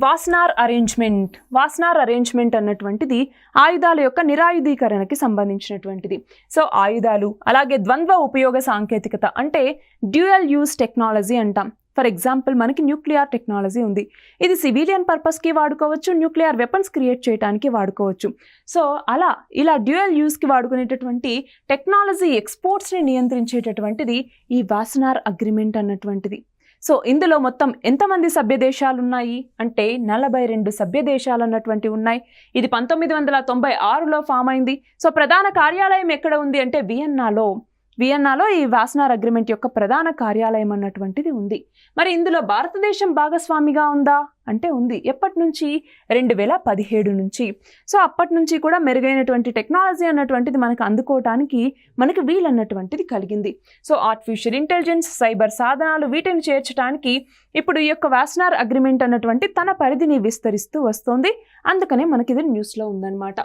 వాస్నార్ arrangement అన్నటువంటిది ఆయుధాల యొక్క నిరాయుధీకరణకి సంబంధించినటువంటిది. సో ఆయుధాలు అలాగే ద్వంద్వ ఉపయోగ సాంకేతికత అంటే డ్యూయల్ యూజ్ టెక్నాలజీ అంటాం. ఫర్ ఎగ్జాంపుల్ మనకి న్యూక్లియర్ టెక్నాలజీ ఉంది. ఇది సివిలియన్ పర్పస్కి వాడుకోవచ్చు, న్యూక్లియర్ వెపన్స్ క్రియేట్ చేయడానికి వాడుకోవచ్చు. సో ఇలా డ్యూయల్ యూస్కి వాడుకునేటటువంటి టెక్నాలజీ ఎక్స్పోర్ట్స్ని నియంత్రించేటటువంటిది ఈ వాస్నార్ అగ్రిమెంట్ అన్నటువంటిది. సో ఇందులో మొత్తం ఎంతమంది సభ్య దేశాలు ఉన్నాయి అంటే 42 సభ్య దేశాలు అన్నటువంటివి ఉన్నాయి. ఇది 1996లో ఫామ్ అయింది. సో ప్రధాన కార్యాలయం ఎక్కడ ఉంది అంటే వియన్నాలో ఈ వాస్నార్ అగ్రిమెంట్ యొక్క ప్రధాన కార్యాలయం అన్నటువంటిది ఉంది. మరి ఇందులో భారతదేశం భాగస్వామిగా ఉందా అంటే ఉంది. ఎప్పటి నుంచి? 2017 నుంచి. సో అప్పటి నుంచి కూడా మెరుగైనటువంటి టెక్నాలజీ అన్నటువంటిది మనకు అందుకోవటానికి మనకు వీలన్నటువంటిది కలిగింది. సో ఆర్టిఫిషియల్ ఇంటెలిజెన్స్, సైబర్ సాధనాలు వీటిని చేర్చడానికి ఇప్పుడు ఈ యొక్క వాస్నార్ అగ్రిమెంట్ అన్నటువంటి తన పరిధిని విస్తరిస్తూ వస్తోంది. అందుకనే మనకి ఇది న్యూస్లో ఉందన్నమాట.